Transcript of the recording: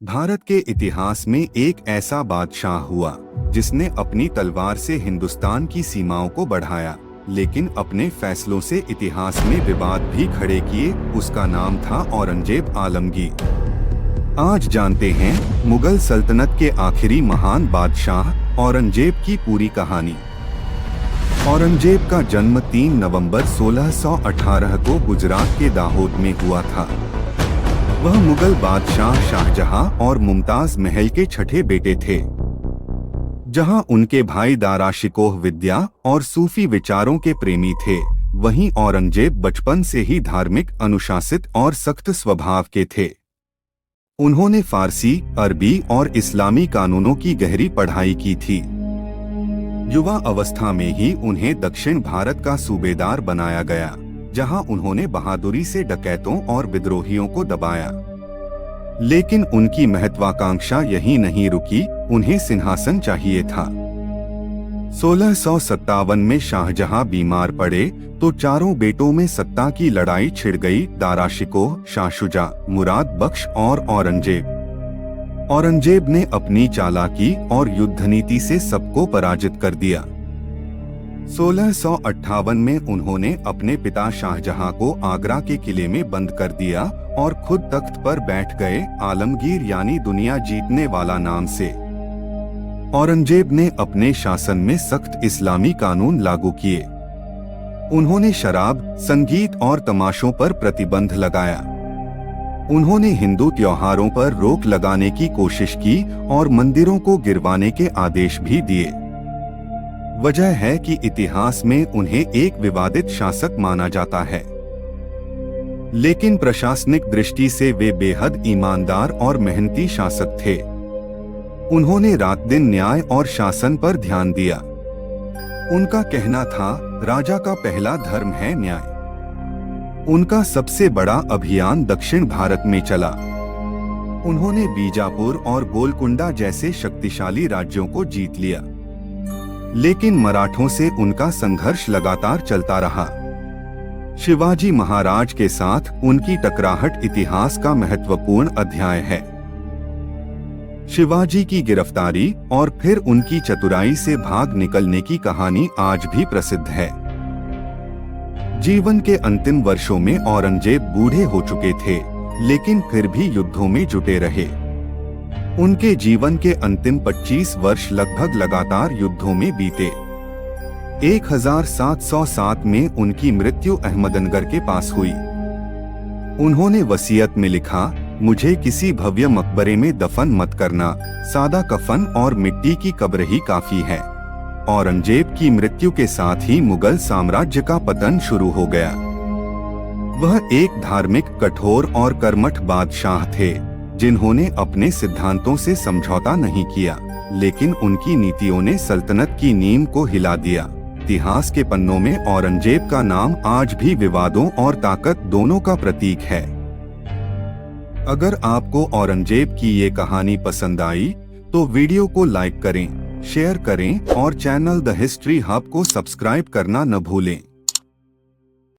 भारत के इतिहास में एक ऐसा बादशाह हुआ जिसने अपनी तलवार से हिंदुस्तान की सीमाओं को बढ़ाया, लेकिन अपने फैसलों से इतिहास में विवाद भी खड़े किए। उसका नाम था औरंगजेब आलमगीर। आज जानते हैं मुगल सल्तनत के आखिरी महान बादशाह औरंगजेब की पूरी कहानी। औरंगजेब का जन्म 3 नवंबर 1618 को गुजरात के दाहोद में हुआ था। वह मुगल बादशाह शाहजहां और मुमताज महल के छठे बेटे थे। जहां उनके भाई दारा शिकोह विद्या और सूफी विचारों के प्रेमी थे, वहीं औरंगजेब बचपन से ही धार्मिक, अनुशासित और सख्त स्वभाव के थे। उन्होंने फारसी, अरबी और इस्लामी कानूनों की गहरी पढ़ाई की थी। युवा अवस्था में ही उन्हें दक्षिण भारत का सूबेदार बनाया गया, जहां उन्होंने बहादुरी से डकैतों और विद्रोहियों को दबाया। लेकिन उनकी महत्वाकांक्षा यहीं नहीं रुकी, उन्हें सिंहासन चाहिए था। 1657 में शाहजहां बीमार पड़े तो चारों बेटों में सत्ता की लड़ाई छिड़ गई। दारा शिकोह, शाह शुजा, मुराद बख्श और औरंगजेब। औरंगजेब ने अपनी चालाकी और युद्ध नीति से सबको पराजित कर दिया। 1658 में उन्होंने अपने पिता शाहजहां को आगरा के किले में बंद कर दिया और खुद तख्त पर बैठ गए, आलमगीर यानी दुनिया जीतने वाला नाम से। औरंगजेब ने अपने शासन में सख्त इस्लामी कानून लागू किए। उन्होंने शराब, संगीत और तमाशों पर प्रतिबंध लगाया। उन्होंने हिंदू त्योहारों पर रोक लगाने की कोशिश की और मंदिरों को गिरवाने के आदेश भी दिए। वजह है कि इतिहास में उन्हें एक विवादित शासक माना जाता है, लेकिन प्रशासनिक दृष्टि से वे बेहद ईमानदार और मेहनती शासक थे। उन्होंने रात दिन न्याय और शासन पर ध्यान दिया। उनका कहना था, राजा का पहला धर्म है न्याय। उनका सबसे बड़ा अभियान दक्षिण भारत में चला। उन्होंने बीजापुर और गोलकुंडा जैसे शक्तिशाली राज्यों को जीत लिया, लेकिन मराठों से उनका संघर्ष लगातार चलता रहा। शिवाजी महाराज के साथ उनकी टकराहट इतिहास का महत्वपूर्ण अध्याय है। शिवाजी की गिरफ्तारी और फिर उनकी चतुराई से भाग निकलने की कहानी आज भी प्रसिद्ध है। जीवन के अंतिम वर्षों में औरंगजेब बूढ़े हो चुके थे, लेकिन फिर भी युद्धों में जुटे रहे। उनके जीवन के अंतिम 25 वर्ष लगभग लगातार युद्धों में बीते। 1707 में उनकी मृत्यु अहमदनगर के पास हुई। उन्होंने वसीयत में लिखा, मुझे किसी भव्य मकबरे में दफन मत करना, सादा कफन और मिट्टी की कब्र ही काफी है। औरंगजेब की मृत्यु के साथ ही मुगल साम्राज्य का पतन शुरू हो गया। वह एक धार्मिक, कठोर और कर्मठ बादशाह थे, जिन्होंने अपने सिद्धांतों से समझौता नहीं किया, लेकिन उनकी नीतियों ने सल्तनत की नींव को हिला दिया। इतिहास के पन्नों में औरंगजेब का नाम आज भी विवादों और ताकत दोनों का प्रतीक है। अगर आपको औरंगजेब की ये कहानी पसंद आई तो वीडियो को लाइक करें, शेयर करें और चैनल द हिस्ट्री हब को सब्सक्राइब करना न भूलें।